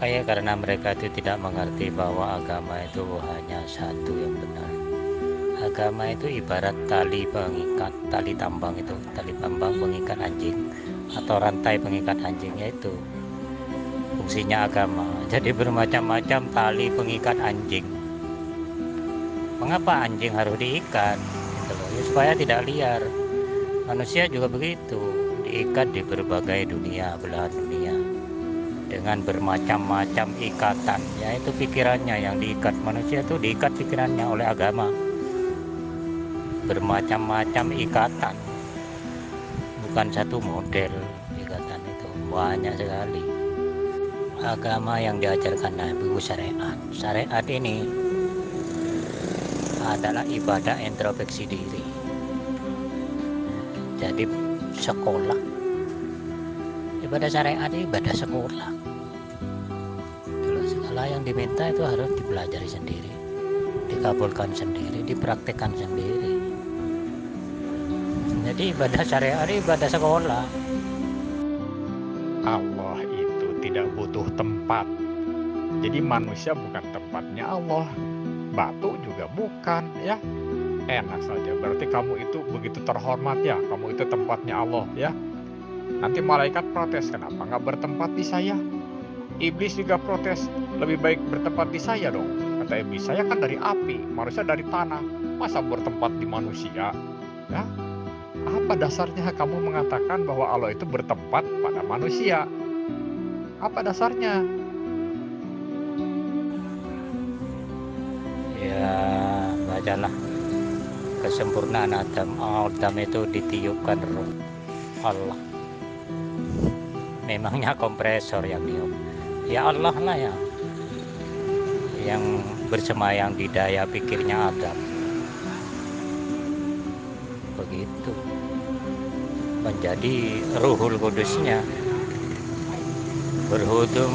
Kayak karena mereka itu tidak mengerti bahwa agama itu hanya satu yang benar. Agama itu ibarat tali pengikat, tali tambang itu, tali tambang pengikat anjing atau rantai pengikat anjing, yaitu fungsinya agama. Jadi bermacam-macam tali pengikat anjing. Mengapa anjing harus diikat? Gitu loh, ya, supaya tidak liar. Manusia juga begitu, diikat di berbagai dunia, belahan dunia, dengan bermacam-macam ikatan, yaitu pikirannya yang diikat. Manusia itu diikat pikirannya oleh agama, bermacam-macam ikatan, bukan satu model. Ikatan itu banyak sekali. Agama yang diajarkan Nabi syariat. Syariat ini adalah ibadah introspeksi diri. Jadi sekolah, ibadah syariat itu ibadah sekolah. Segala yang diminta itu harus dipelajari sendiri, dikabulkan sendiri, dipraktekkan sendiri. Jadi ibadah syariat ini ibadah sekolah. Allah itu tidak butuh tempat. Jadi manusia bukan tempatnya Allah, batu juga bukan, ya. Enak saja, berarti kamu itu begitu terhormat ya, kamu itu tempatnya Allah, ya. Nanti malaikat protes, kenapa nggak bertempat di saya? Iblis juga protes, lebih baik bertempat di saya dong. Kata iblis, saya kan dari api, manusia dari tanah, masa bertempat di manusia? Ya, apa dasarnya kamu mengatakan bahwa Allah itu bertempat pada manusia? Apa dasarnya? Ya, bacalah kesempurnaan Adam. Adam itu ditiupkan roh Allah. Memangnya kompresor yang niup? Ya Allah lah ya, yang bersemayam di daya pikirnya Adam. Begitu. Menjadi Ruhul Kudusnya.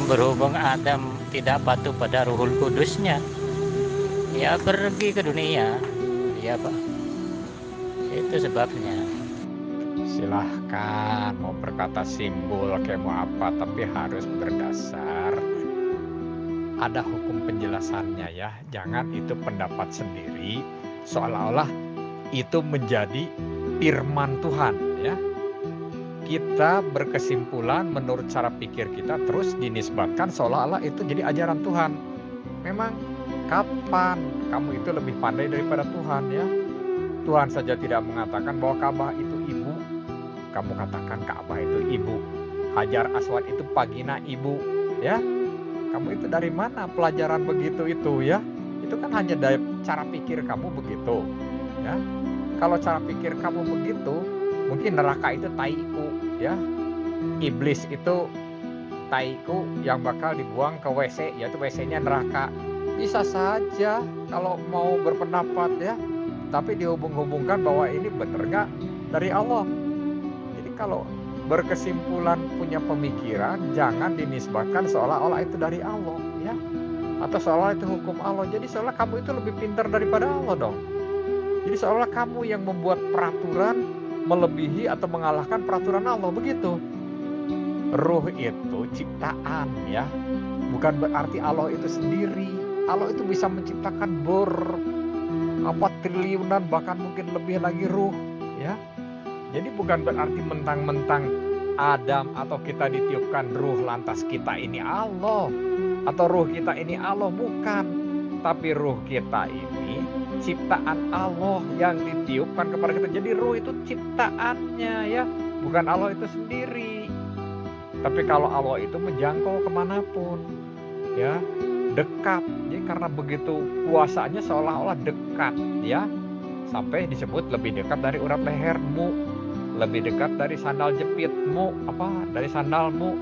Berhubung Adam tidak patuh pada Ruhul Kudusnya, ya pergi ke dunia. Ya Pak, itu sebabnya. Silahkan mau berkata simbol kayak mau apa, tapi harus berdasar ada hukum penjelasannya ya. Jangan itu pendapat sendiri, seolah-olah itu menjadi firman Tuhan ya. Kita berkesimpulan menurut cara pikir kita, terus dinisbatkan seolah-olah itu jadi ajaran Tuhan. Memang kapan kamu itu lebih pandai daripada Tuhan ya? Tuhan saja tidak mengatakan bahwa Ka'bah itu ibu, kamu katakan Ka'bah itu ibu. Hajar Aswad itu Pagina ibu, ya. Kamu itu dari mana pelajaran begitu itu ya? Itu kan hanya dari cara pikir kamu begitu, ya. Kalau cara pikir kamu begitu, mungkin neraka itu taiku, ya. Iblis itu taiku yang bakal dibuang ke WC, yaitu WC-nya neraka. Bisa saja kalau mau berpendapat ya, tapi dihubung-hubungkan bahwa ini benar nggak dari Allah. Jadi kalau berkesimpulan punya pemikiran, jangan dinisbatkan seolah-olah itu dari Allah ya, atau seolah itu hukum Allah. Jadi seolah kamu itu lebih pintar daripada Allah dong. Jadi seolah kamu yang membuat peraturan melebihi atau mengalahkan peraturan Allah, begitu. Ruh itu ciptaan ya, bukan berarti Allah itu sendiri. Allah itu bisa menciptakan triliunan bahkan mungkin lebih lagi ruh ya. Jadi bukan berarti mentang-mentang Adam atau kita ditiupkan ruh lantas kita ini Allah, atau ruh kita ini Allah, bukan. Tapi ruh kita ini ciptaan Allah yang ditiupkan kepada kita. Jadi ruh itu ciptaannya ya, bukan Allah itu sendiri. Tapi kalau Allah itu menjangkau kemanapun ya, dekat. Jadi karena begitu kuasanya seolah-olah dekat ya, sampai disebut lebih dekat dari urat lehermu, lebih dekat dari sandal jepitmu, dari sandalmu.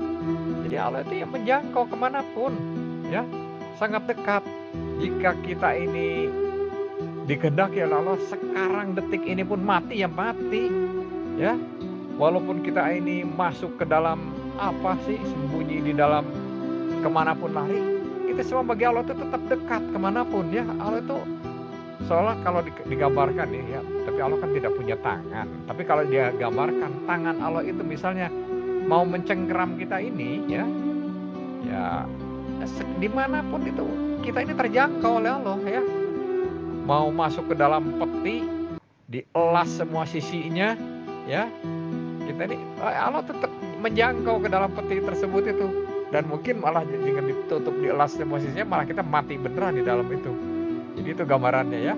Jadi Allah itu yang menjangkau kemanapun ya, sangat dekat. Jika kita ini dikehendaki oleh Allah, sekarang detik ini pun mati ya mati ya. Walaupun kita ini masuk ke dalam sembunyi di dalam kemanapun lari, itu semua bagi Allah itu tetap dekat kemanapun ya. Allah itu seolah kalau digambarkan ya, tapi Allah kan tidak punya tangan. Tapi kalau dia gambarkan tangan Allah itu misalnya mau mencengkeram kita ini ya dimanapun itu kita ini terjangkau oleh Allah ya. Mau masuk ke dalam peti, dielas semua sisinya, ya, kita ini Allah tetap menjangkau ke dalam peti tersebut itu. Dan mungkin malah dengan ditutup, dielas semua sisinya, malah kita mati beneran di dalam itu. Jadi itu gambarannya ya.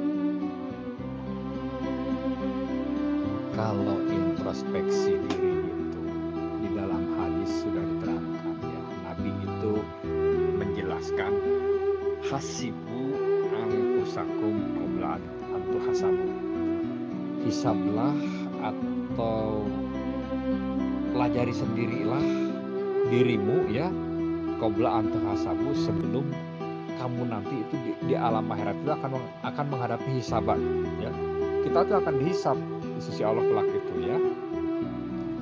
Kalau introspeksi diri itu di dalam hadis sudah diterangkan ya. Nabi itu menjelaskan hasibu anfusakum qabla an tuhasabu. Hisablah atau pelajari sendirilah dirimu ya, qabla an tuhasabu, sebelum kamu nanti itu di alam akhirat itu akan menghadapi hisaban ya. Kita tuh akan dihisab di sisi Allah kelak itu ya.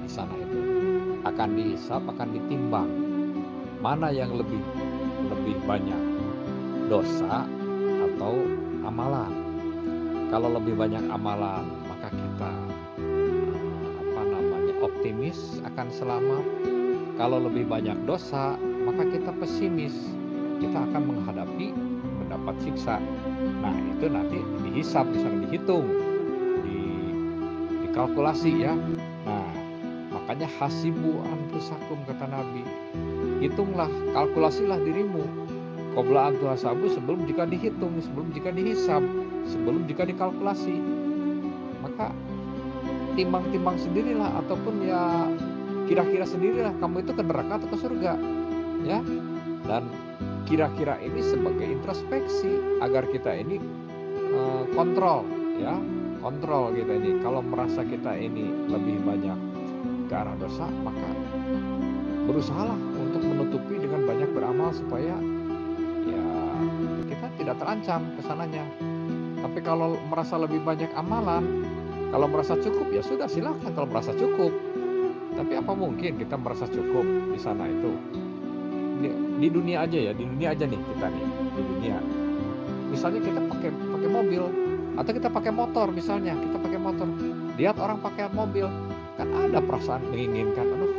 Di sana itu akan dihisab, akan ditimbang mana yang lebih banyak, dosa atau amalan. Kalau lebih banyak amalan, maka kita optimis akan selamat. Kalau lebih banyak dosa, maka kita pesimis. Kita akan mendapat siksa. Nah, itu nanti dihisab, misalnya dihitung, dikalkulasi ya. Nah, makanya hasibu anfusakum, kata Nabi. Hitunglah, kalkulasilah dirimu. Qabla an tuhasabu, sebelum jika dihitung, sebelum jika dihisab, sebelum jika dikalkulasi. Maka timbang-timbang sendirilah, ataupun ya kira-kira sendirilah kamu itu ke neraka atau ke surga ya. Dan kira-kira ini sebagai introspeksi agar kita ini kontrol ya, kontrol kita ini. Kalau merasa kita ini lebih banyak ke arah dosa, maka berusahalah untuk menutupi dengan banyak beramal supaya ya kita tidak terancam kesananya. Tapi kalau merasa lebih banyak amalan, kalau merasa cukup ya sudah, silahkan kalau merasa cukup. Tapi apa mungkin kita merasa cukup di sana itu? Di dunia aja ya, di dunia aja nih kita nih, di dunia. Misalnya kita pakai mobil atau kita pakai motor, misalnya kita pakai motor, lihat orang pakai mobil, kan ada perasaan menginginkan, aduh,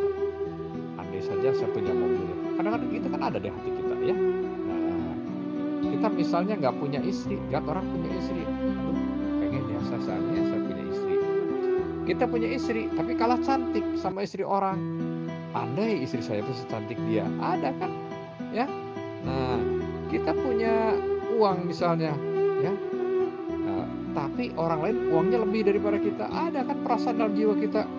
andai saja saya punya mobil ya. Kadang-kadang itu kan ada di hati kita ya. Nah, kita misalnya nggak punya istri, lihat orang punya istri, aduh, pengen ya saya punya istri. Kita punya istri tapi kalah cantik sama istri orang. Andai istri saya itu secantik dia, ada kan ya. Nah, kita punya uang misalnya ya, tapi orang lain uangnya lebih daripada kita, ada kan perasaan dalam jiwa kita,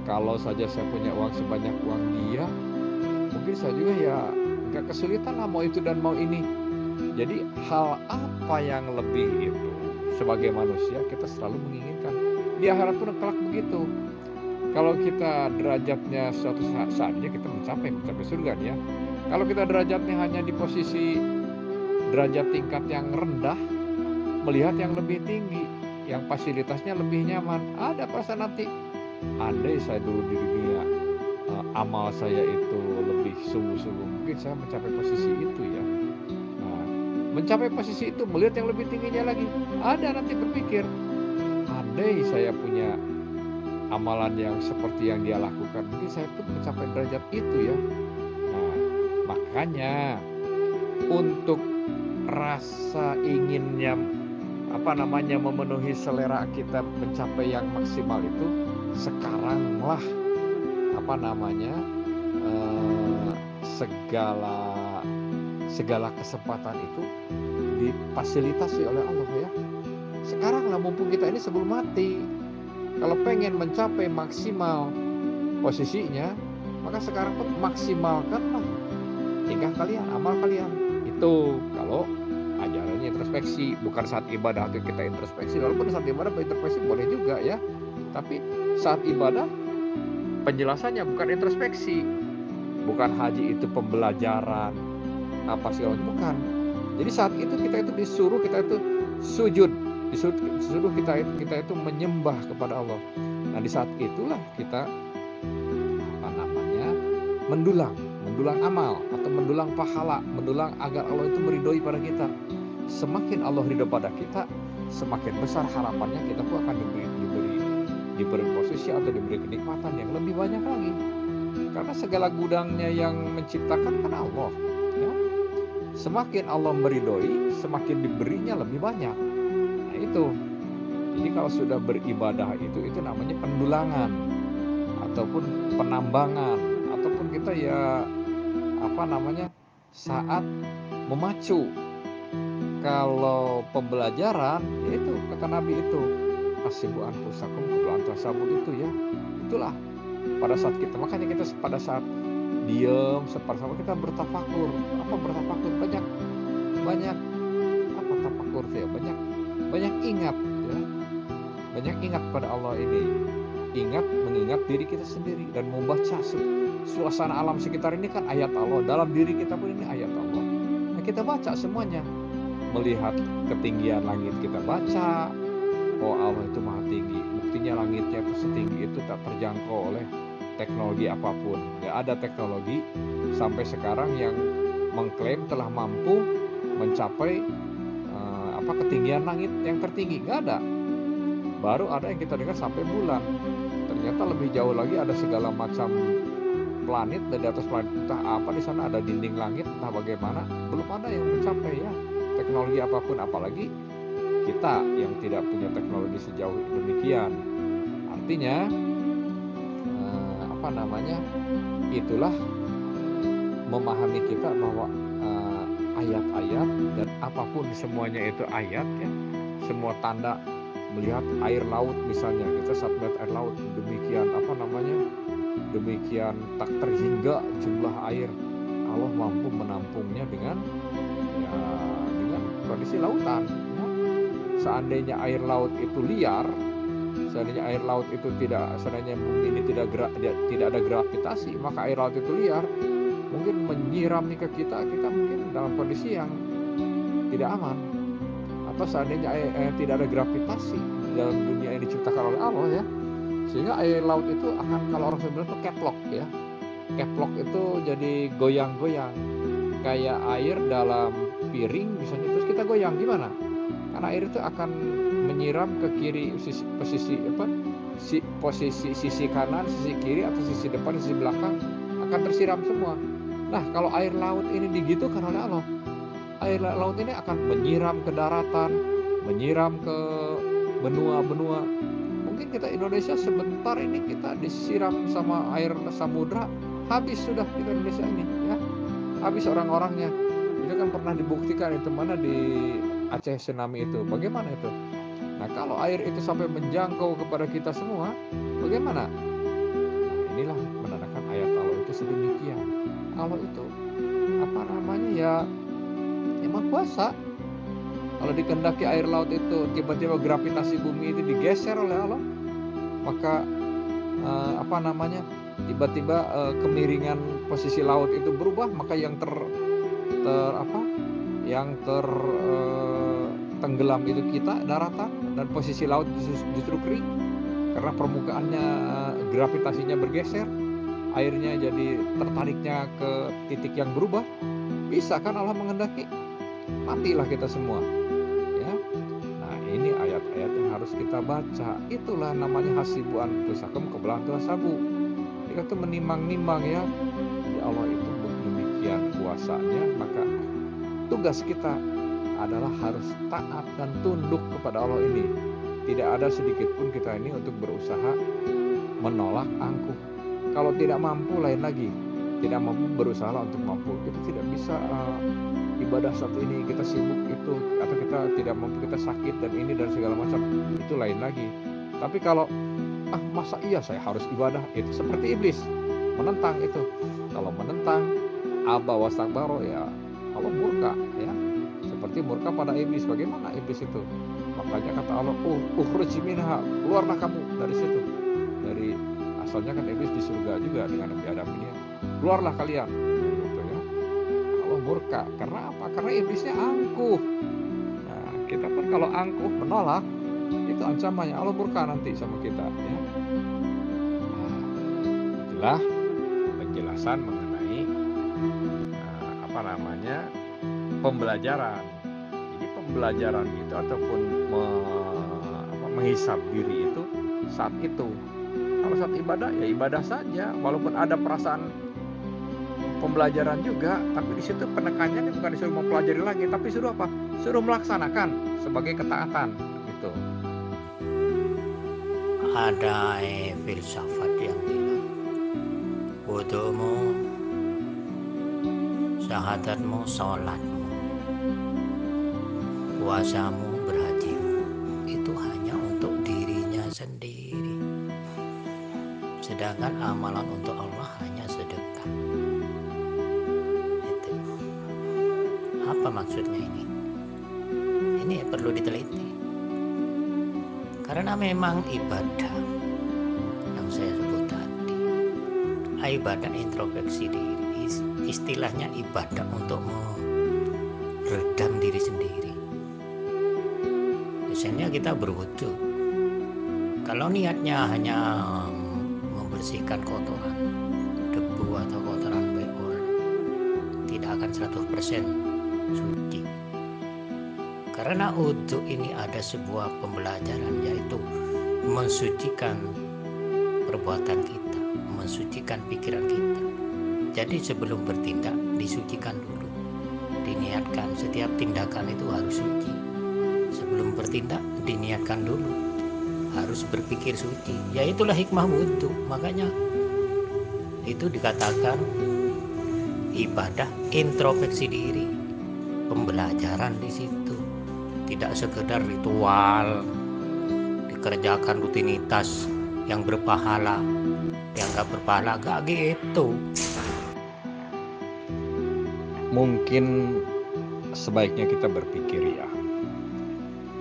kalau saja saya punya uang sebanyak uang dia, mungkin saya juga ya nggak kesulitan lah mau itu dan mau ini. Jadi hal apa yang lebih itu, sebagai manusia kita selalu menginginkan. Di akhirat pun kelak begitu. Kalau kita derajatnya suatu saatnya kita mencapai surga ya. Kalau kita derajatnya hanya di posisi derajat tingkat yang rendah, melihat yang lebih tinggi, yang fasilitasnya lebih nyaman, ada perasaan nanti, andai saya dulu di dunia amal saya itu lebih sungguh-sungguh, mungkin saya mencapai posisi itu ya. Nah, mencapai posisi itu, melihat yang lebih tingginya lagi, ada nanti berpikir, andai saya punya amalan yang seperti yang dia lakukan, mungkin saya pun mencapai derajat itu ya. Nah, makanya untuk rasa inginnya memenuhi selera kita mencapai yang maksimal itu, sekaranglah segala kesempatan itu difasilitasi oleh Allah ya. Sekaranglah, mumpung kita ini sebelum mati, kalau pengen mencapai maksimal posisinya, maka sekarang pun maksimalkanlah tingkah kalian, amal kalian. Itu kalau ajarannya introspeksi, bukan saat ibadah itu kita introspeksi. Walaupun saat ibadah introspeksi boleh juga ya, tapi saat ibadah penjelasannya bukan introspeksi. Bukan haji itu pembelajaran apa segala macam, bukan. Jadi saat itu kita itu disuruh sujud, disuruh kita itu menyembah kepada Allah. Nah, di saat itulah kita mendulang amal atau mendulang pahala, mendulang agar Allah itu meridhoi pada kita. Semakin Allah ridho pada kita, semakin besar harapannya kita pun akan diberi posisi atau diberi kenikmatan yang lebih banyak lagi. Karena segala gudangnya yang menciptakan kan Allah ya. Semakin Allah meridhoi, semakin diberinya lebih banyak. Nah itu. Jadi kalau sudah beribadah itu namanya pendulangan ataupun penambangan ataupun kita ya apa namanya saat memacu. Kalau pembelajaran yaitu kata Nabi itu hasibu anfusakum qabla an tuhasabu itu ya. Itulah pada saat kita makanya kita pada saat diem sama kita bertafakur. Apa bertafakur? Banyak banyak apa tafakur ya? Banyak banyak ingat ya. Banyak ingat pada Allah ini. Ingat mengingat diri kita sendiri dan membaca suasana alam sekitar ini kan ayat Allah. Dalam diri kita pun ini ayat Allah. Nah, kita baca semuanya. Melihat ketinggian langit kita baca, oh Allah itu maha tinggi. Buktinya langitnya itu setinggi itu tak terjangkau oleh teknologi apapun. Gak ada teknologi sampai sekarang yang mengklaim telah mampu mencapai ketinggian langit yang tertinggi. Gak ada. Baru ada yang kita dengar sampai bulan. Ternyata lebih jauh lagi ada segala macam planet dan di atas planet entah apa di sana ada dinding langit entah bagaimana belum ada yang mencapai ya teknologi apapun apalagi kita yang tidak punya teknologi sejauh demikian. Artinya itulah memahami kita bahwa ayat-ayat dan apapun semuanya itu ayat ya. Semua tanda melihat air laut misalnya kita saat melihat air laut demikian tak terhingga jumlah air Allah mampu menampungnya dengan kondisi lautan ya. Seandainya air laut itu liar, seandainya air laut itu seandainya bumi ini tidak ada gravitasi, maka air laut itu liar mungkin menyirami ke kita mungkin dalam kondisi yang tidak aman. Atau seandainya tidak ada gravitasi dalam dunia yang diciptakan oleh Allah ya, sehingga air laut itu akan kalau orang bilang itu keplok ya. Keplok itu jadi goyang-goyang kayak air dalam piring misalnya terus kita goyang gimana? Karena air itu akan menyiram ke kiri posisi sisi kanan, sisi kiri atau sisi depan, sisi belakang akan tersiram semua. Nah, kalau air laut ini digitukan oleh Allah, air laut ini akan menyiram ke daratan, menyiram ke benua-benua. Mungkin kita Indonesia sebentar ini kita disiram sama air samudra, habis sudah kita Indonesia ini ya. Habis orang-orangnya. Itu kan pernah dibuktikan itu mana di Aceh tsunami itu. Bagaimana itu? Nah, kalau air itu sampai menjangkau kepada kita semua, bagaimana? Nah, inilah menandakan ayat Allah itu sedemikian. Allah itu ya Maha Kuasa. Kalau dikehendaki air laut itu tiba-tiba gravitasi bumi itu digeser oleh Allah, maka tiba-tiba kemiringan posisi laut itu berubah, maka yang tenggelam itu kita daratan dan posisi laut justru kering karena permukaannya gravitasinya bergeser, airnya jadi tertariknya ke titik yang berubah. Bisa kan Allah menghendaki? Matilah kita semua ya. Nah, ini ayat-ayat yang harus kita baca. Itulah namanya hasibu anfusakum qabla an tuhasabu. Kita tuh menimang-nimang ya. Jadi Allah itu demikian kuasanya, maka tugas kita adalah harus taat dan tunduk kepada Allah ini. Tidak ada sedikit pun kita ini untuk berusaha menolak angkuh. Kalau tidak mampu lain lagi. Tidak mampu berusaha untuk mampu. Kita tidak bisa ibadah saat ini kita sibuk itu atau kita tidak mampu kita sakit dan ini dan segala macam itu lain lagi. Tapi kalau masa iya saya harus ibadah, itu seperti iblis menentang itu. Kalau menentang aba wastakbaro ya Allah murka ya. Seperti murka pada iblis. Bagaimana iblis itu? Makanya kata Allah, ukhruj minha, keluarlah kamu dari situ. Dari asalnya kan iblis di surga juga dengan Nabi Adam ini. Keluarlah kalian. Gitu ya. Allah murka. Karena apa? Karena iblisnya angkuh. Nah, kita pun kalau angkuh menolak, itu ancamannya Allah murka nanti sama kita ya. Nah, itulah penjelasan mengenai pembelajaran. Jadi pembelajaran itu ataupun menghisap diri itu saat itu. Kalau saat ibadah ya ibadah saja, walaupun ada perasaan pembelajaran juga, tapi di situ penekanannya bukan disuruh mempelajari lagi, tapi suruh apa? Suruh melaksanakan sebagai ketaatan, gitu. Ada filsafat yang bilang, wudumu, syahadatmu, sholatmu, puasamu, berhajimu, itu hanya untuk dirinya sendiri. Sedangkan amalan untuk Allah hanya sedekah. Itu. Apa maksudnya ini? Ini perlu diteliti. Karena memang ibadah yang saya sebut tadi, ibadah introspeksi diri, istilahnya ibadah untuk meredam diri sendiri. Misalnya kita berwudu, kalau niatnya hanya membersihkan kotoran, debu atau kotoran beol, tidak akan 100% suci. Karena wudu ini ada sebuah pembelajaran, yaitu mensucikan perbuatan kita, mensucikan pikiran kita. Jadi sebelum bertindak disucikan dulu, diniatkan setiap tindakan itu harus suci. Sebelum bertindak diniatkan dulu, harus berpikir suci. Ya itulah hikmah wudu. Makanya itu dikatakan ibadah introspeksi diri, pembelajaran di situ. Tidak sekedar ritual, dikerjakan rutinitas yang berpahala, dianggap berpahala, gak gitu. Mungkin sebaiknya kita berpikir ya,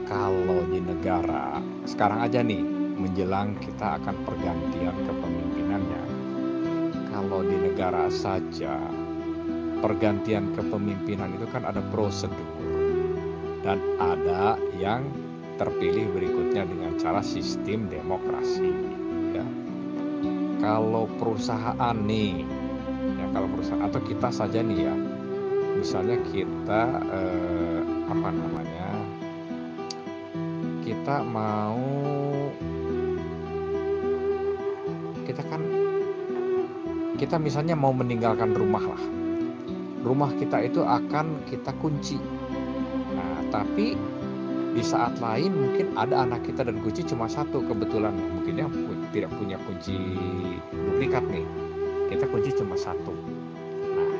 kalau di negara sekarang aja nih, menjelang kita akan pergantian kepemimpinannya, kalau di negara saja pergantian kepemimpinan itu kan ada prosedur dan ada yang terpilih berikutnya dengan cara sistem demokrasi ya. Kalau perusahaan nih ya, kalau perusahaan atau kita saja nih ya, misalnya kita kita mau kita misalnya mau meninggalkan rumah lah, rumah kita itu akan kita kunci. Nah, tapi di saat lain mungkin ada anak kita dan kunci cuma satu kebetulan, mungkin dia tidak punya kunci duplikat nih, kita kunci cuma satu. Nah,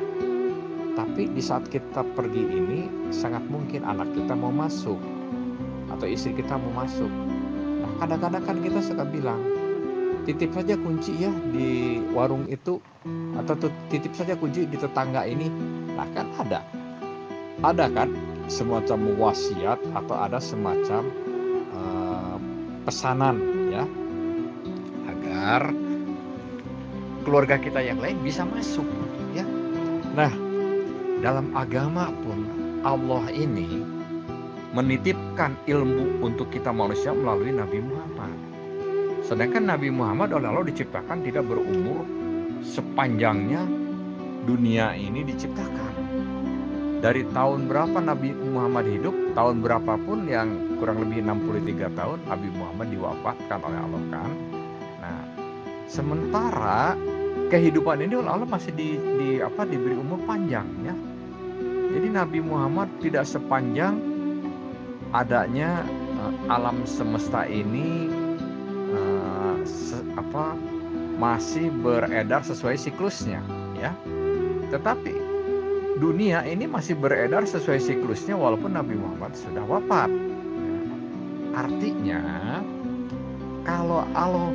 tapi di saat kita pergi ini sangat mungkin anak kita mau masuk atau istri kita mau masuk. Nah, kadang-kadang kan kita suka bilang, titip saja kunci ya di warung itu, atau titip saja kunci di tetangga ini. Nah, kan ada kan semacam wasiat atau ada semacam pesanan ya, agar keluarga kita yang lain bisa masuk ya. Nah, dalam agama pun Allah ini menitipkan ilmu untuk kita manusia melalui Nabi Muhammad. Sedangkan Nabi Muhammad oleh Allah diciptakan tidak berumur sepanjangnya dunia ini diciptakan. Dari tahun berapa Nabi Muhammad hidup, tahun berapapun, yang kurang lebih 63 tahun Nabi Muhammad diwafatkan oleh Allah kan. Nah, sementara kehidupan ini oleh Allah masih diberi umur panjang ya. Jadi Nabi Muhammad tidak sepanjang adanya alam semesta ini masih beredar sesuai siklusnya ya. Tetapi dunia ini masih beredar sesuai siklusnya walaupun Nabi Muhammad sudah wafat. Artinya kalau Allah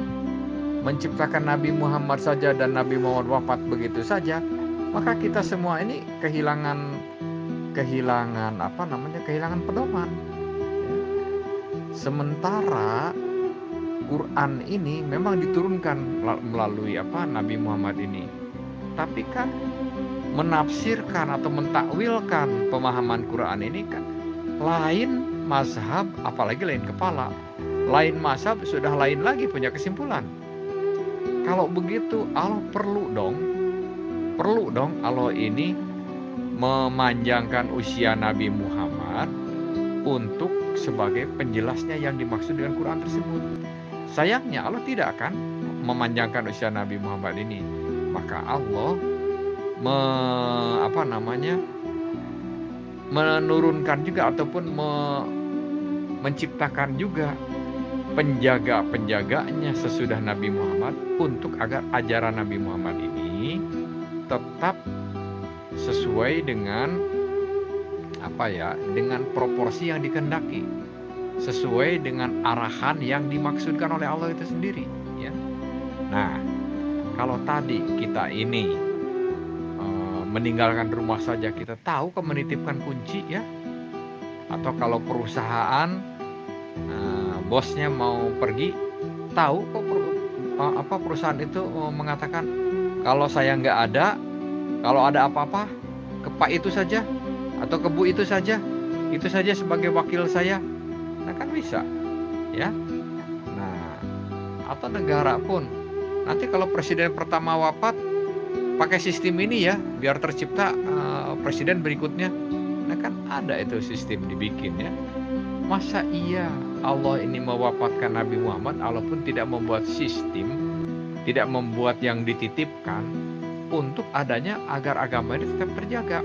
menciptakan Nabi Muhammad saja dan Nabi Muhammad wafat begitu saja, maka kita semua ini kehilangan pedoman. Sementara Quran ini memang diturunkan melalui Nabi Muhammad ini, tapi kan menafsirkan atau mentakwilkan pemahaman Quran ini kan lain mazhab, apalagi lain kepala. Lain mazhab sudah lain lagi punya kesimpulan. Kalau begitu Allah perlu dong Allah ini memanjangkan usia Nabi Muhammad untuk sebagai penjelasnya yang dimaksud dengan Quran tersebut. Sayangnya Allah tidak akan memanjangkan usia Nabi Muhammad ini. Maka Allah apa namanya, menurunkan juga ataupun menciptakan juga penjaga-penjaganya sesudah Nabi Muhammad untuk agar ajaran Nabi Muhammad ini tetap sesuai dengan dengan proporsi yang dikehendaki, sesuai dengan arahan yang dimaksudkan oleh Allah itu sendiri, ya. Nah, kalau tadi kita ini meninggalkan rumah saja kita tahu kok menitipkan kunci, ya. Atau kalau perusahaan bosnya mau pergi, tahu kok perusahaan itu mengatakan kalau saya nggak ada, kalau ada apa-apa ke Pak itu saja atau ke Bu itu saja sebagai wakil saya. Nah, kan bisa, ya. Nah, atau negara pun nanti kalau presiden pertama wafat pakai sistem ini ya biar tercipta presiden berikutnya. Nah, kan ada itu sistem dibikin, ya. Masa iya Allah ini mewafatkan Nabi Muhammad Allah pun tidak membuat sistem, tidak membuat yang dititipkan untuk adanya agar agama ini tetap terjaga.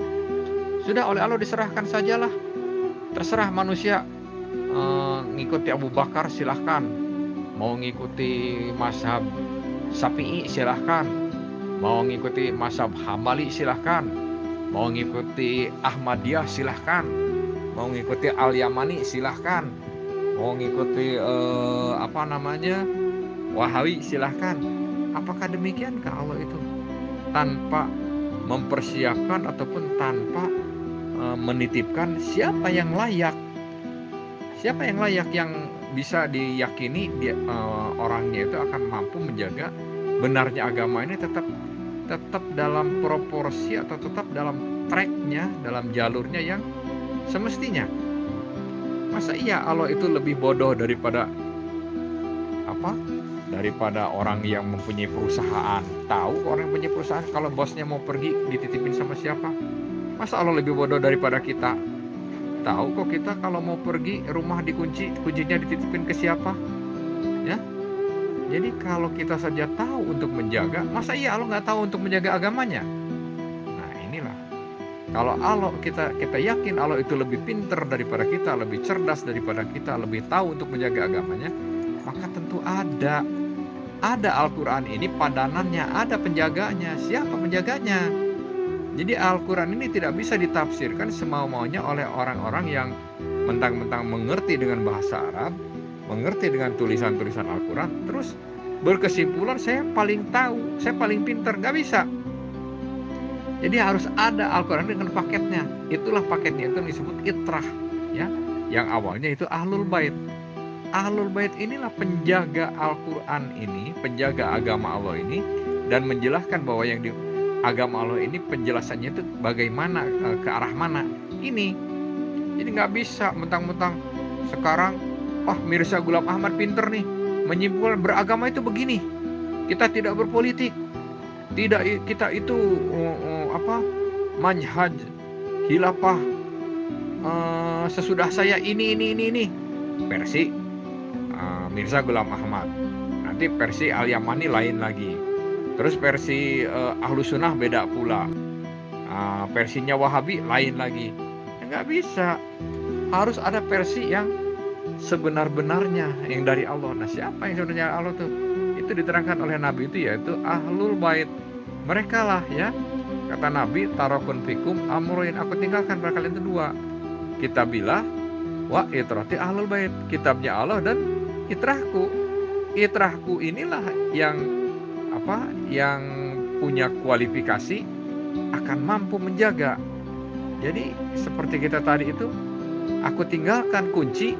Sudah oleh Allah diserahkan sajalah. Terserah manusia ngikuti Abu Bakar silahkan, mau ngikuti mazhab Syafi'i silahkan, mau ngikuti mazhab Hambali silahkan, mau ngikuti Ahmadiyah silahkan, mau ngikuti Al-Yamani silahkan, mau ngikuti Wahabi silahkan. Apakah demikiankah Allah itu tanpa mempersiapkan ataupun tanpa menitipkan siapa yang layak yang bisa diyakini orangnya itu akan mampu menjaga benarnya agama ini tetap dalam proporsi atau tetap dalam tracknya, dalam jalurnya yang semestinya. Masa iya Allah itu lebih bodoh daripada orang yang mempunyai perusahaan? Tahu orang yang punya perusahaan kalau bosnya mau pergi dititipin sama siapa? Masa Allah lebih bodoh daripada kita? Tahu kok kita kalau mau pergi rumah dikunci, kuncinya dititipin ke siapa, ya. Jadi kalau kita saja tahu untuk menjaga, masa iya Allah nggak tahu untuk menjaga agamanya? Nah, inilah kalau Allah kita yakin Allah itu lebih pintar daripada kita, lebih cerdas daripada kita, lebih tahu untuk menjaga agamanya, maka tentu ada Al-Quran ini padanannya, ada penjaganya. Siapa penjaganya? Jadi Al-Quran ini tidak bisa ditafsirkan semau-maunya oleh orang-orang yang mentang-mentang mengerti dengan bahasa Arab, mengerti dengan tulisan-tulisan Al-Quran, terus berkesimpulan saya paling tahu, saya paling pintar. Nggak bisa. Jadi harus ada Al-Quran dengan paketnya. Itulah paketnya itu disebut itrah, ya. Yang awalnya itu Ahlul Bait. Ahlul Bait inilah penjaga Al-Quran ini, penjaga agama Allah ini, dan menjelaskan bahwa yang di agama Allah ini penjelasannya itu bagaimana, ke arah mana ini. Jadi nggak bisa mentang-mentang sekarang Mirza Ghulam Ahmad pinter nih menyimpulkan beragama itu begini, kita tidak berpolitik, tidak kita itu manhaj khilafah sesudah saya ini versi Mirza Ghulam Ahmad, nanti versi Al-Yamani lain lagi, terus versi Ahlus Sunnah beda pula, versinya Wahabi lain lagi. Nggak bisa, harus ada versi yang sebenar-benarnya yang dari Allah. Nah, siapa yang sebenarnya Allah tuh? Itu diterangkan oleh Nabi itu yaitu Ahlul Bait. Mereka lah, ya. Kata Nabi, tarakun fikum amroin, aku tinggalkan pada kalian itu dua, kitabillah wa itrati Ahlul Bait. Kitabnya Allah dan itrahku. Itrahku inilah yang punya kualifikasi akan mampu menjaga. Jadi seperti kita tadi itu, aku tinggalkan kunci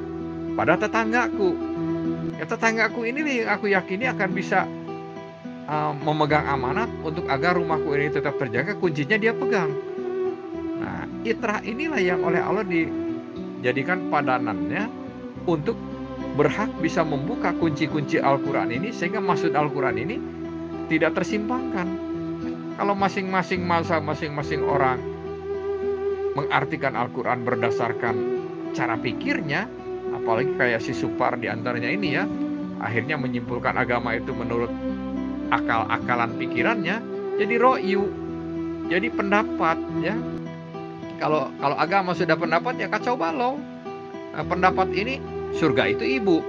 pada tetanggaku. Ya, tetanggaku ini yang aku yakini akan bisa memegang amanat untuk agar rumahku ini tetap terjaga, kuncinya dia pegang. Nah, itrah inilah yang oleh Allah dijadikan padanannya untuk berhak bisa membuka kunci-kunci Al-Quran ini, sehingga maksud Al-Quran ini tidak tersimpangkan. Kalau masing-masing masa, masing-masing orang mengartikan Al-Quran berdasarkan cara pikirnya, apalagi kayak si Supar diantaranya ini, ya, akhirnya menyimpulkan agama itu menurut akal-akalan pikirannya, jadi ro'yu, Jadi pendapat ya. Kalau agama sudah pendapat ya kacau balau. Pendapat ini surga itu ibu.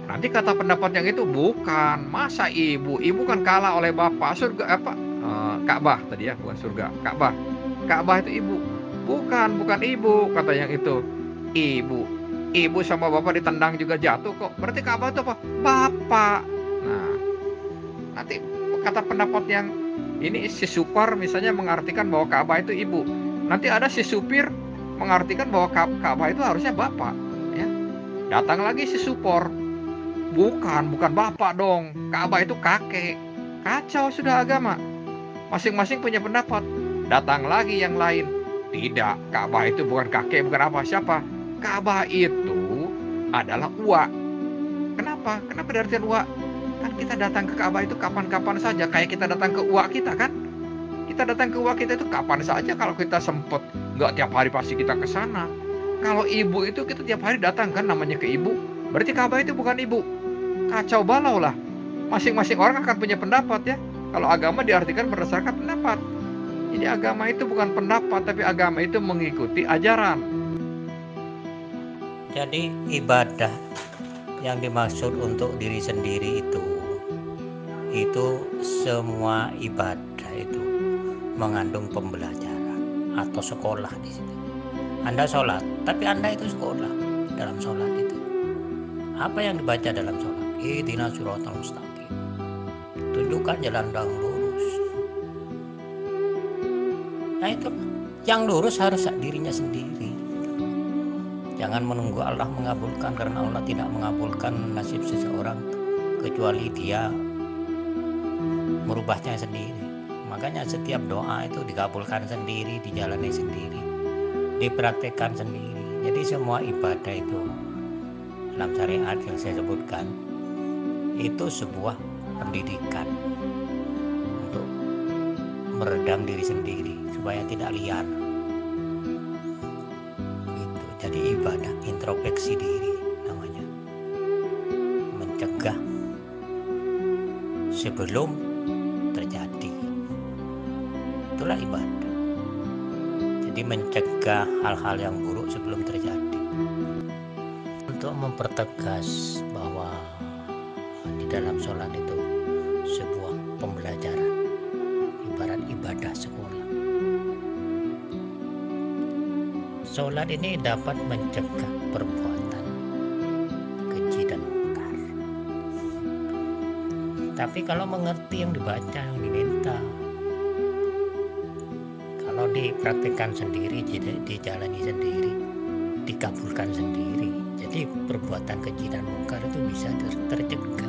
Nanti kata pendapat yang itu bukan, masa ibu? Ibu kan kalah oleh bapak. Surga apa? Ka'bah tadi ya, bukan surga. Ka'bah. Ka'bah itu ibu. Bukan ibu kata yang itu. Ibu. Ibu sama bapak ditendang juga jatuh kok. Berarti Ka'bah itu apa? Bapak. Nah, nanti kata pendapat yang ini si supar misalnya mengartikan bahwa Ka'bah itu ibu. Nanti ada si supir mengartikan bahwa Ka'bah itu harusnya bapak, ya. Datang lagi si supor. Bukan bapak dong. Ka'bah itu kakek. Kacau sudah agama. Masing-masing punya pendapat. Datang lagi yang lain. Tidak, Ka'bah itu bukan kakek, bukan apa. Siapa? Ka'bah itu adalah uak. Kenapa? Kenapa diartikan uak? Kan kita datang ke Ka'bah itu kapan-kapan saja. Kayak kita datang ke uak kita kan. Kita datang ke uak kita itu kapan saja kalau kita sempet. Nggak tiap hari pasti kita ke sana. Kalau ibu itu kita tiap hari datang kan namanya ke ibu. Berarti Ka'bah itu bukan ibu. Kacau balau lah. Masing-masing orang akan punya pendapat ya. Kalau agama diartikan berdasarkan pendapat. Jadi agama itu bukan pendapat, tapi agama itu mengikuti ajaran. Jadi ibadah yang dimaksud untuk diri sendiri itu semua ibadah itu mengandung pembelajaran atau sekolah di situ. Anda sholat, tapi Anda itu sekolah dalam sholat itu. Apa yang dibaca dalam sholat? Ihdinas siratal mustaqim. Tunjukkan jalan yang lurus. Nah itu yang lurus harus dirinya sendiri. Jangan menunggu Allah mengabulkan, karena Allah tidak mengabulkan nasib seseorang kecuali dia merubahnya sendiri. Makanya setiap doa itu dikabulkan sendiri, dijalani sendiri, dipraktekkan sendiri. Jadi semua ibadah itu dalam syariat yang saya sebutkan itu sebuah pendidikan untuk meredam diri sendiri supaya tidak liar. Gitu. Jadi ibadah introspeksi diri namanya, mencegah sebelum terjadi. Itulah ibadah. Jadi mencegah hal-hal yang buruk sebelum terjadi. Untuk mempertegas bahwa di dalam sholat itu sebuah pembelajaran, ibarat ibadah sekolah. Sholat ini dapat mencegah perbuatan keji dan mungkar. Tapi kalau mengerti yang dibaca, yang diminta, kalau dipraktikkan sendiri, dijalani sendiri, dikabulkan sendiri, jadi perbuatan keji dan mungkar itu bisa tercegah.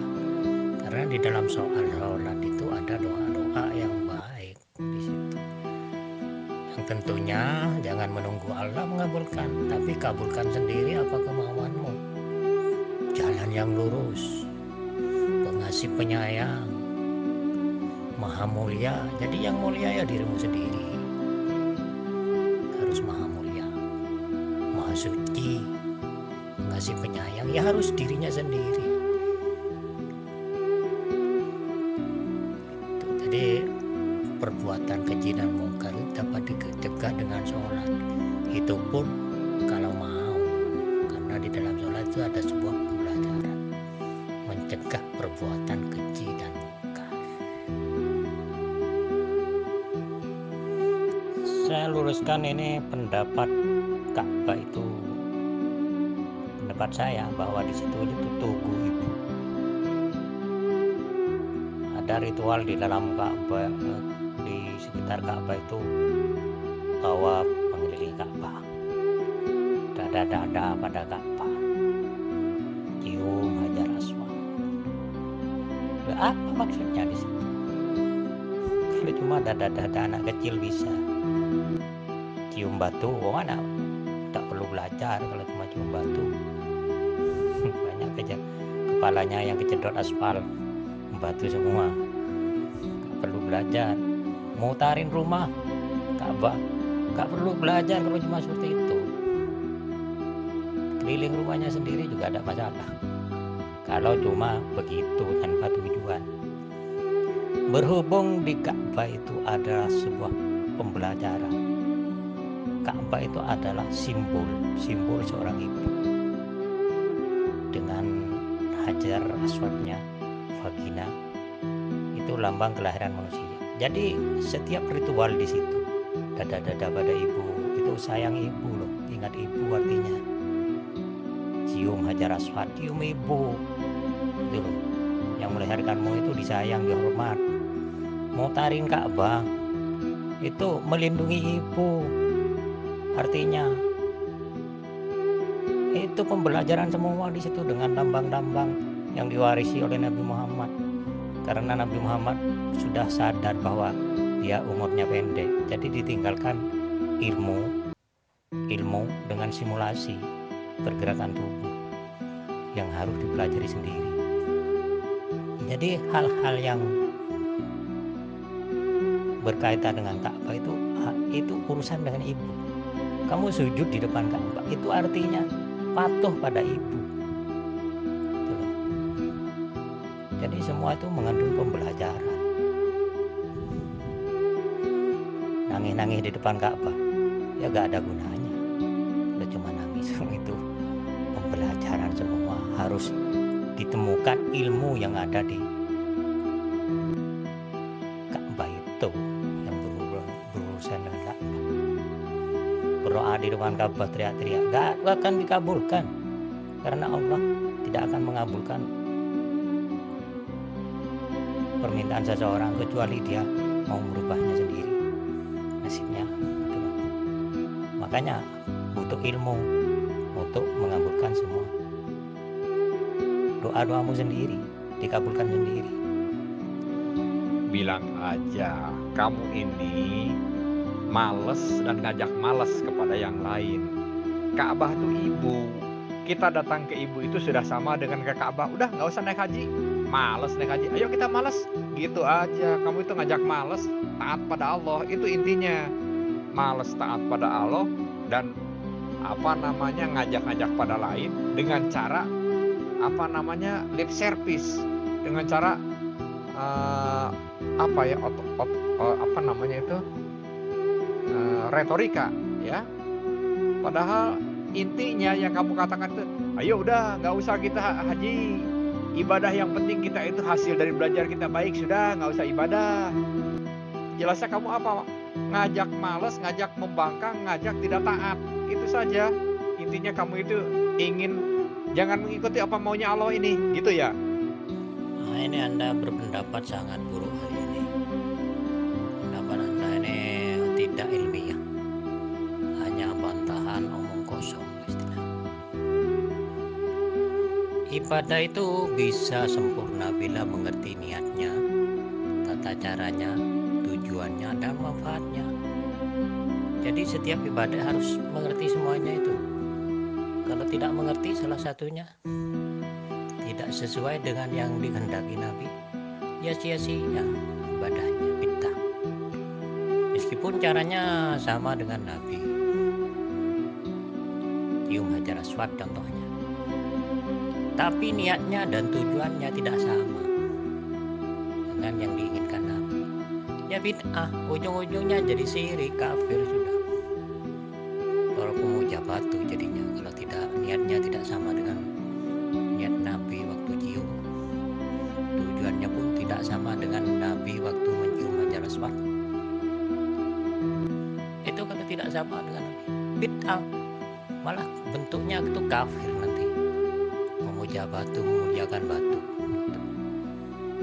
Karena di dalam sholat itu ada doa-doa yang baik di situ. Yang tentunya jangan menunggu Allah mengabulkan, tapi kabulkan sendiri apa kemauanmu. Jalan yang lurus, pengasih penyayang, maha mulia. Jadi yang mulia ya dirimu sendiri. Harus maha mulia, maha suci, pengasih penyayang ya harus dirinya sendiri. Jadi perbuatan keji dan mungkar dapat dicegah dengan sholat. Itu pun kalau mau, karena di dalam sholat itu ada sebuah pembelajaran mencegah perbuatan keji dan mungkar. Saya luruskan ini pendapat Ka'bah itu, pendapat saya bahwa di situ itu tugu ibu. Ada ritual di dalam Ka'bah, di sekitar Ka'bah itu tawaf mengelilingi Ka'bah, dada-dada pada Ka'bah, cium Hajar Aswad. Apa maksudnya di situ? Kalau cuma dada-dada anak kecil bisa, cium batu, anak tak perlu belajar kalau cuma cium batu. Banyak aja kepalanya yang kecedot aspal, batu semua, gak perlu belajar. Mutarin rumah Ka'bah gak perlu belajar kalau cuma seperti itu. Keliling rumahnya sendiri juga ada masalah kalau cuma begitu tanpa tujuan. Berhubung di Ka'bah itu ada sebuah pembelajaran. Ka'bah itu adalah simbol seorang ibu dengan hajar aswadnya, vagina, itu lambang kelahiran manusia. Jadi setiap ritual di situ, dada-dada pada ibu, itu sayang ibu loh, ingat ibu artinya. Cium hajar aswad, cium ibu, itu loh. Yang melahirkanmu itu disayang, dihormat. Mau tarin Ka'bah, itu melindungi ibu, artinya. Itu pembelajaran semua di situ dengan lambang-lambang yang diwarisi oleh Nabi Muhammad. Karena Nabi Muhammad sudah sadar bahwa dia umurnya pendek, jadi ditinggalkan ilmu dengan simulasi pergerakan tubuh yang harus dipelajari sendiri. Jadi hal-hal yang berkaitan dengan Ka'bah itu urusan dengan ibu. Kamu sujud di depan Ka'bah itu artinya patuh pada ibu. Gitu loh. Jadi semua itu mengandung pembelajaran. Nangis-nangis di depan Ka'bah ya gak ada gunanya. Udah cuma nangis itu pembelajaran semua, harus ditemukan ilmu yang ada di Ka'bah itu yang berurusan dengan Ka'bah. Berdoa di depan Ka'bah teriak-teriak gak akan dikabulkan, karena Allah tidak akan mengabulkan permintaan seseorang kecuali dia mau merubahnya sendiri nasibnya. Itulah. Makanya butuh ilmu untuk mengabulkan semua doa-doamu sendiri, dikabulkan sendiri. Bilang aja, kamu ini males dan ngajak males kepada yang lain. Ka'bah tuh ibu. Kita datang ke ibu itu sudah sama dengan ke Ka'bah. Udah nggak usah naik haji. Males naik haji. Ayo kita males. Gitu aja. Kamu itu ngajak males, taat pada Allah. Itu intinya. Males taat pada Allah dan ngajak-ngajak pada lain dengan cara lip service, dengan cara retorika, ya. Padahal intinya yang kamu katakan itu, ayo udah nggak usah kita haji, ibadah yang penting kita itu hasil dari belajar kita baik, sudah nggak usah ibadah. Jelasnya kamu apa? Ngajak malas, ngajak membangkang, ngajak tidak taat, itu saja. Intinya kamu itu ingin jangan mengikuti apa maunya Allah ini, gitu ya. Nah, ini Anda berpendapat sangat buruk hari ini. Pendapat Anda ini tidak ilmiah, hanya bantahan omong kosong istilah. Ibadah itu bisa sempurna bila mengerti niatnya, tata caranya, tujuannya, dan manfaatnya. Jadi setiap ibadah harus mengerti semuanya itu. Kalau tidak mengerti salah satunya, tidak sesuai dengan yang dikehendaki Nabi, ya sia-sia ibadahnya, bid'ah. Meskipun caranya sama dengan Nabi, cium hajar aswad contohnya, tapi niatnya dan tujuannya tidak sama dengan yang diinginkan Nabi, ya bid'ah, ujung-ujungnya jadi syirik, kafir sudah. Kalau pemuja batu jadinya, kalau tidak niatnya tidak sama dengan niat Nabi waktu cium, tujuannya pun tidak sama dengan Nabi waktu mencium hajar aswad. Itu kalau tidak sama dengan Nabi, bid'ah, malah bentuknya itu kafir nanti, memuja batu, memuliakan batu.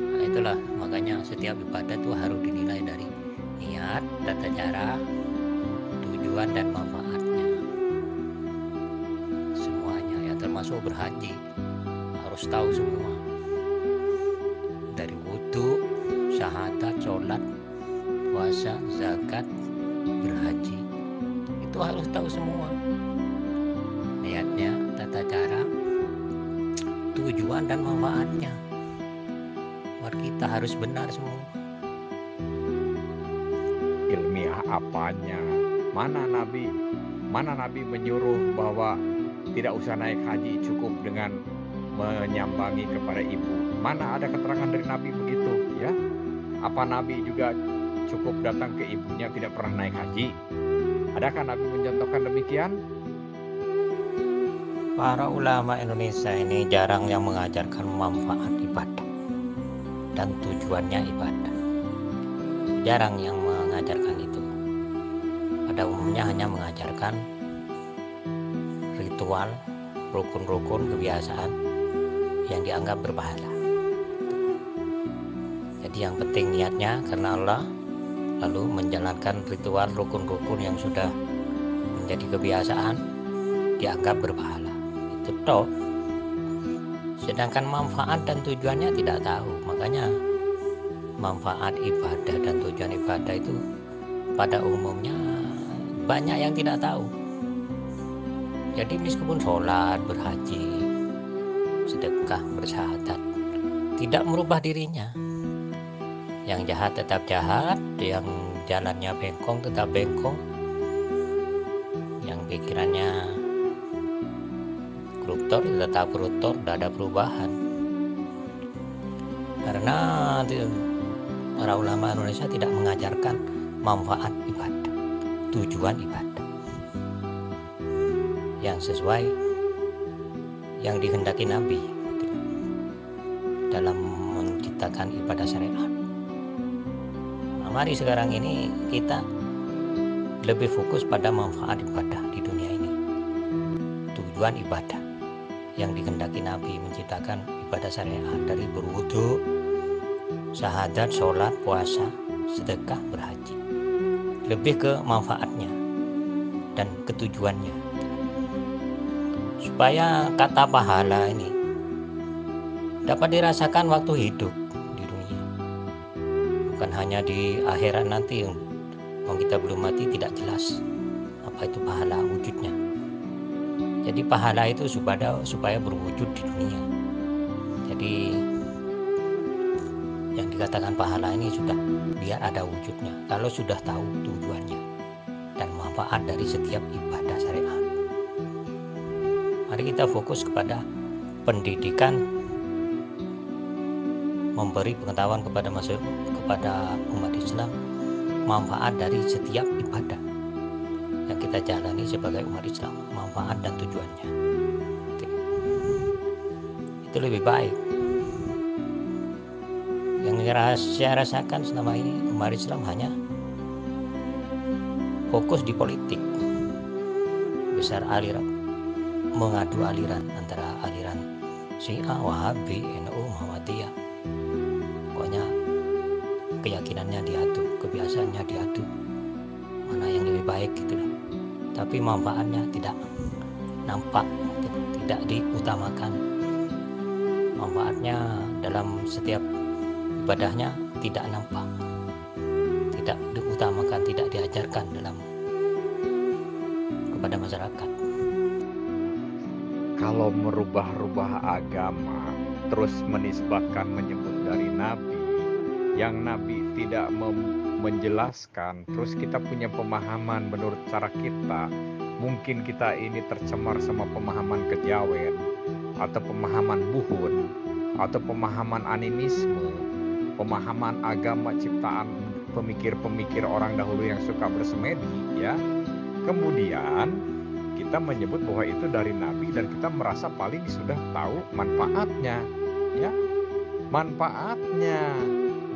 Nah, itulah makanya setiap ibadah itu harus dinilai dari niat, tata cara, tujuan, dan manfaatnya. Semuanya ya, termasuk berhaji harus tahu semua, dari wudu, syahadat, sholat, puasa, zakat, berhaji, itu harus tahu semua niatnya, tata cara, tujuan, dan manfaatnya. Buat kita harus benar semua. Ilmiah apanya? Mana Nabi menyuruh bahwa tidak usah naik haji, cukup dengan menyambangi kepada ibu? Mana ada keterangan dari Nabi begitu, ya? Apa Nabi juga cukup datang ke ibunya, tidak pernah naik haji? Adakah Nabi mencontohkan demikian? Para ulama Indonesia ini jarang yang mengajarkan manfaat ibadah dan tujuannya ibadah. Jarang yang mengajarkan itu. Pada umumnya hanya mengajarkan ritual, rukun-rukun, kebiasaan yang dianggap berpahala. Jadi yang penting niatnya karena Allah, lalu menjalankan ritual rukun-rukun yang sudah menjadi kebiasaan dianggap berpahala. Itu toh. Sedangkan manfaat dan tujuannya tidak tahu. Makanya manfaat ibadah dan tujuan ibadah itu pada umumnya banyak yang tidak tahu. Jadi meskipun sholat, berhaji, sedekah, bersyahadat, tidak merubah dirinya. Yang jahat tetap jahat, yang jalannya bengkong tetap bengkong, yang pikirannya koruptor tetap koruptor, tidak ada perubahan. Karena para ulama Indonesia tidak mengajarkan manfaat ibadah, tujuan ibadah yang sesuai yang dikehendaki Nabi dalam menciptakan ibadah syariat. Nah, mari sekarang ini kita lebih fokus pada manfaat ibadah di dunia ini, tujuan ibadah yang dikehendaki Nabi menciptakan ibadah syariat dari berwudu, syahadat, sholat, puasa, sedekah, berhaji. Lebih ke manfaatnya dan ketujuannya, supaya kata pahala ini dapat dirasakan waktu hidup di dunia, bukan hanya di akhirat nanti. Kalau kita belum mati tidak jelas apa itu pahala wujudnya. Jadi pahala itu supaya berwujud di dunia. Jadi yang dikatakan pahala ini sudah biar ada wujudnya kalau sudah tahu tujuannya dan manfaat dari setiap ibadah syariat. Mari kita fokus kepada pendidikan, memberi pengetahuan kepada umat Islam manfaat dari setiap ibadah yang kita jalani sebagai umat Islam, manfaat dan tujuannya. Itu lebih baik. Yang saya rasakan selama ini umat Islam hanya fokus di politik, besar aliran, mengadu aliran antara aliran Syiah, Wahabi, NU, Muhammadiyah. Pokoknya keyakinannya diadu, kebiasaannya diadu, mana yang lebih baik gitu. Tapi manfaatnya tidak nampak, tidak diutamakan. Manfaatnya dalam setiap ibadahnya tidak nampak, tidak diutamakan, tidak diajarkan kepada masyarakat. Kalau merubah-rubah agama, terus menisbatkan menyebut dari Nabi, yang Nabi tidak menjelaskan, terus kita punya pemahaman menurut cara kita, mungkin kita ini tercemar sama pemahaman kejawen, atau pemahaman buhun, atau pemahaman animisme, pemahaman agama ciptaan pemikir-pemikir orang dahulu yang suka bersemedi, ya. Kemudian kita menyebut bahwa itu dari Nabi dan kita merasa paling sudah tahu manfaatnya, ya. Manfaatnya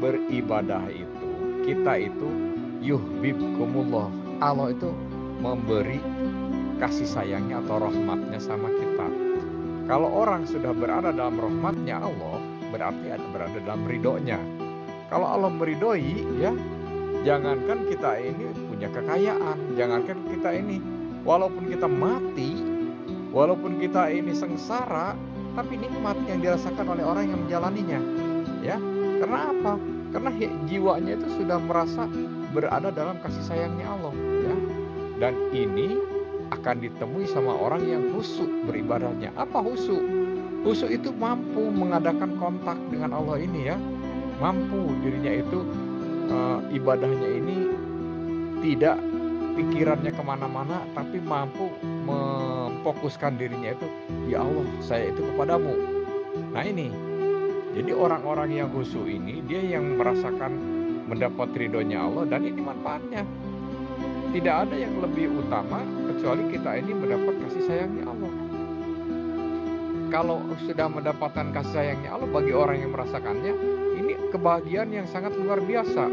beribadah itu, kita itu yuhibbukumullah, Allah itu memberi kasih sayangnya atau rahmatnya sama kita. Kalau orang sudah berada dalam rahmatnya Allah, berarti berada dalam ridhonya. Kalau Allah meridhoi, ya, jangankan kita ini punya kekayaan, jangankan kita ini walaupun kita mati, walaupun kita ini sengsara, tapi nikmat yang dirasakan oleh orang yang menjalaninya, ya. Karena apa? Karena jiwanya itu sudah merasa berada dalam kasih sayangnya Allah, ya. Dan ini akan ditemui sama orang yang khusyuk beribadahnya. Apa khusyuk? Khusyuk itu mampu mengadakan kontak dengan Allah ini, ya. Mampu dirinya itu ibadahnya ini tidak pikirannya kemana-mana, tapi mampu memfokuskan dirinya itu, ya Allah, saya itu kepadamu. Nah ini, jadi orang-orang yang khusyuk ini dia yang merasakan mendapat ridhonya Allah, dan ini manfaatnya. Tidak ada yang lebih utama kecuali kita ini mendapat kasih sayangnya Allah. Kalau sudah mendapatkan kasih sayangnya Allah, bagi orang yang merasakannya, ini kebahagiaan yang sangat luar biasa.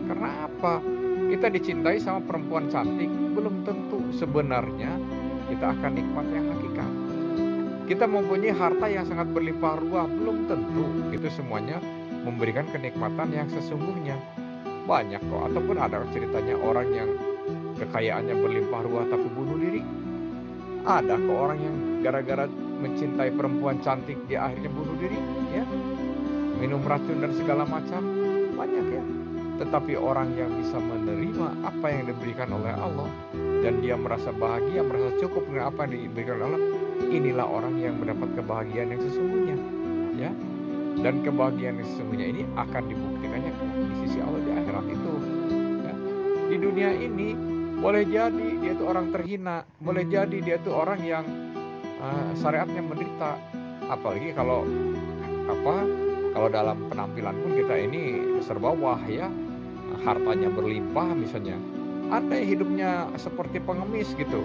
Karena apa? Kita dicintai sama perempuan cantik, belum tentu sebenarnya kita akan nikmat yang hakikat. Kita mempunyai harta yang sangat berlimpah ruah, belum tentu itu semuanya memberikan kenikmatan yang sesungguhnya. Banyak kok, ataupun ada ceritanya orang yang kekayaannya berlimpah ruah tapi bunuh diri. Ada kok orang yang gara-gara mencintai perempuan cantik dia akhirnya bunuh diri, ya. Minum racun dan segala macam, banyak ya. Tetapi orang yang bisa menerima apa yang diberikan oleh Allah dan dia merasa bahagia, merasa cukup dengan apa yang diberikan oleh Allah, inilah orang yang mendapat kebahagiaan yang sesungguhnya, ya. Dan kebahagiaan yang sesungguhnya ini akan dibuktikannya di sisi Allah di akhirat itu, ya. Di dunia ini boleh jadi dia itu orang terhina, boleh jadi dia itu orang yang syariatnya menderita. Apalagi kalau kalau dalam penampilan pun kita ini serba wah, ya. Hartanya berlimpah misalnya. Andai hidupnya seperti pengemis gitu,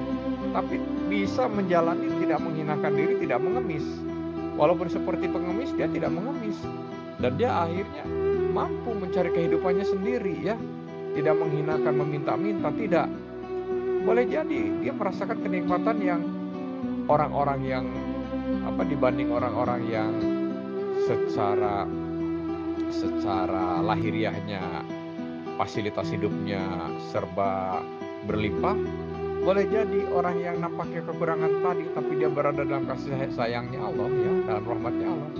tapi bisa menjalani tidak menghinakan diri, tidak mengemis. Walaupun seperti pengemis, dia tidak mengemis. Dan dia akhirnya mampu mencari kehidupannya sendiri, ya. Tidak menghinakan, meminta-minta, tidak. Boleh jadi dia merasakan kenikmatan yang orang-orang yang dibanding orang-orang yang secara lahiriahnya fasilitas hidupnya serba berlimpah. Boleh jadi orang yang nampaknya kekurangan tadi, tapi dia berada dalam kasih sayangnya Allah, ya, dalam rahmatnya Allah,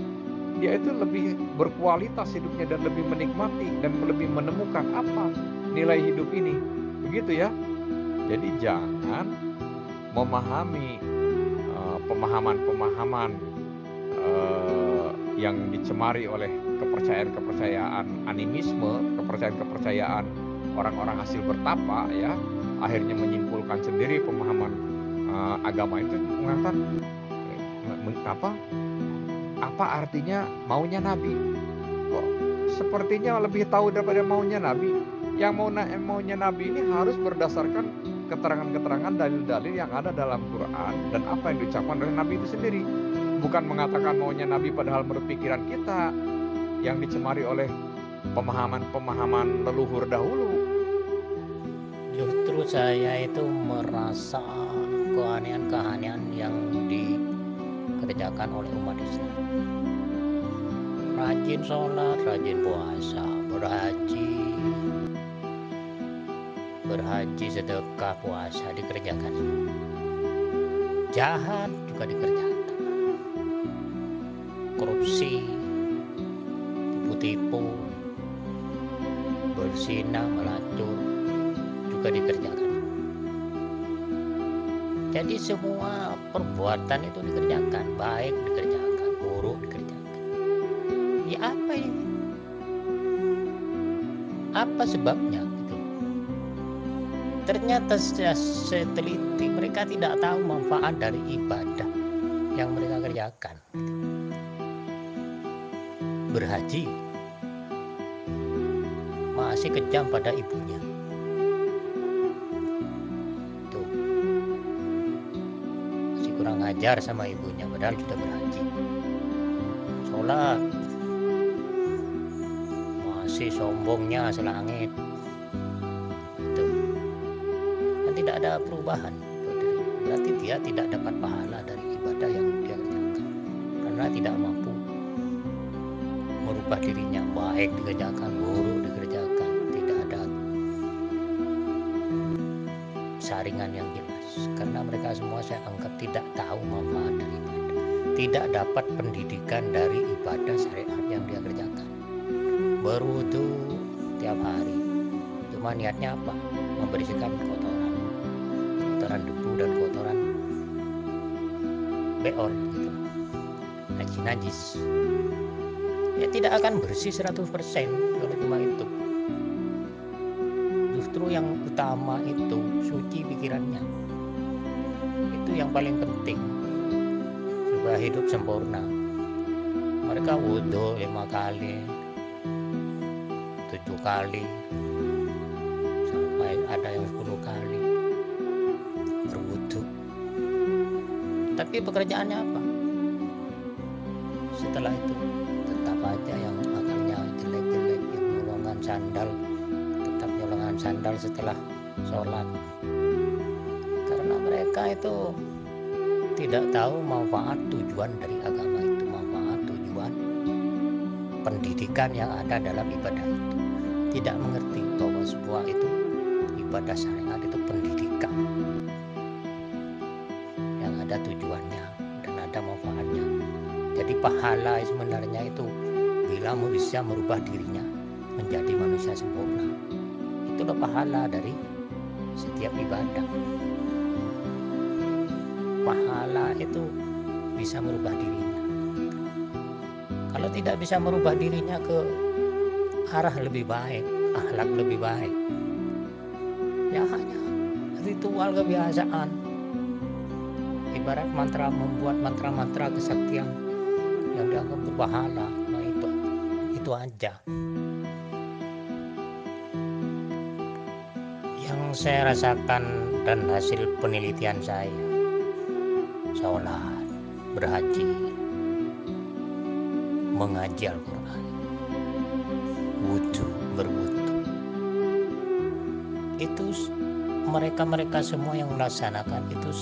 dia itu lebih berkualitas hidupnya dan lebih menikmati dan lebih menemukan apa nilai hidup ini. Begitu, ya. Jadi jangan memahami pemahaman-pemahaman yang dicemari oleh kepercayaan-kepercayaan animisme, kepercayaan-kepercayaan orang-orang hasil bertapa, ya, akhirnya menyimpulkan sendiri pemahaman agama itu mengatakan apa artinya maunya Nabi. Kok sepertinya lebih tahu daripada maunya Nabi. Yang maunya Nabi ini harus berdasarkan keterangan-keterangan, dalil-dalil yang ada dalam Quran dan apa yang diucapkan oleh Nabi itu sendiri. Bukan mengatakan maunya Nabi padahal menurut pikiran kita yang dicemari oleh pemahaman-pemahaman leluhur dahulu. Justru saya itu merasa keanehan-keanehan yang dikerjakan oleh umat Islam. Rajin sholat, rajin puasa, berhaji, sedekah, puasa dikerjakan. Jahat juga dikerjakan. Korupsi, tipu-tipu, berzina, melacur juga dikerjakan. Jadi semua perbuatan itu dikerjakan, baik dikerjakan, buruk dikerjakan. Ya apa ini? Apa sebabnya? Gitu. Ternyata setelah saya teliti, mereka tidak tahu manfaat dari ibadah yang mereka kerjakan. Berhaji masih kejam pada ibunya. Tuh, masih kurang ajar sama ibunya, padahal sudah berhaji. Sholat masih sombongnya selangit. Tuh, dan tidak ada perubahan. Berarti dia tidak dapat pahala dari ibadah yang dia kerjakan karena tidak mampu merubah dirinya, baik dikerjakan, buruk dikerjakan, tidak ada saringan yang jelas. Karena mereka semua saya anggap tidak tahu manfaat dari ibadah, tidak dapat pendidikan dari ibadah syariat yang dia kerjakan. Berwudu tiap hari, cuma niatnya apa? Membersihkan kotoran debu dan kotoran beol gitu, najis. Ya tidak akan bersih 100% kalau cuma itu. Justru yang utama itu suci pikirannya. Itu yang paling penting supaya hidup sempurna. Mereka wudhu 5 kali, 7 kali, sampai ada yang 10 kali berwudu. Tapi pekerjaannya apa? Setelah itu tetap aja yang akalnya jelek-jelek, yang nyolongan sandal, tetap nyolongan sandal setelah sholat. Karena mereka itu tidak tahu manfaat tujuan dari agama itu, manfaat tujuan pendidikan yang ada dalam ibadah itu. Tidak mengerti bahwa sebuah itu ibadah syariat itu pendidikan yang ada tujuannya dan ada manfaatnya. Jadi pahala sebenarnya itu bila bisa merubah dirinya menjadi manusia sempurna, itulah pahala dari setiap ibadah. Pahala itu bisa merubah dirinya. Kalau tidak bisa merubah dirinya ke arah lebih baik, akhlak lebih baik, ya hanya ritual kebiasaan, ibarat mantra, membuat mantra-mantra kesaktian yang dianggap berpahala. Nah itu aja yang saya rasakan dan hasil penelitian saya. Sholat, berhaji, mengaji Al-Quran, berwudu, itu mereka semua yang melaksanakan itu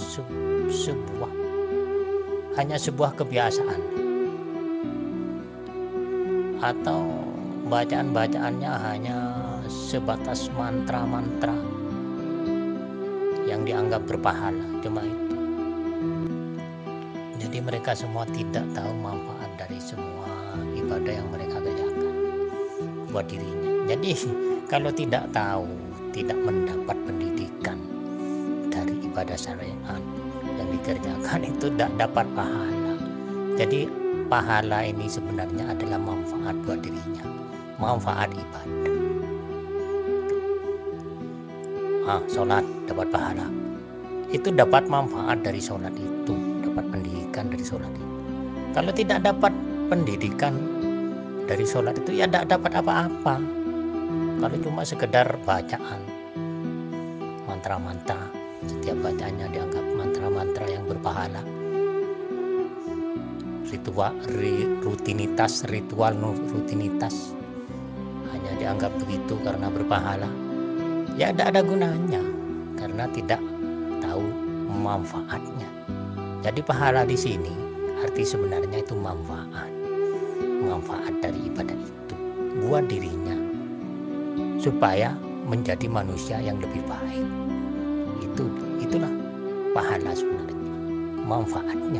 hanya sebuah kebiasaan, atau bacaan-bacaannya hanya sebatas mantra-mantra yang dianggap berpahala, cuma itu. Jadi mereka semua tidak tahu manfaat dari semua ibadah yang mereka kerjakan buat dirinya. Jadi kalau tidak tahu, tidak mendapat pendidikan dari ibadah syariat yang dikerjakan, itu tidak dapat pahala. Jadi pahala ini sebenarnya adalah manfaat buat dirinya, manfaat ibadah. Sholat dapat pahala, itu dapat manfaat dari sholat itu, dapat pendidikan dari sholat itu. Kalau tidak dapat pendidikan dari sholat itu, ya tidak dapat apa-apa. Kalau cuma sekedar bacaan mantra-mantra, setiap bacaannya dianggap mantra-mantra yang berpahala, rutinitas hanya dianggap begitu karena berpahala, ya tidak ada gunanya karena tidak tahu manfaatnya. Jadi pahala di sini arti sebenarnya itu manfaat dari ibadah itu buat dirinya supaya menjadi manusia yang lebih baik. Itulah pahala sebenarnya, manfaatnya.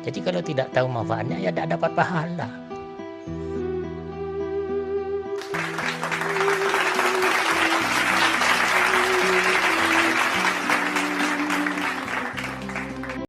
Jadi kalau tidak tahu manfaatnya, ya tidak dapat pahala.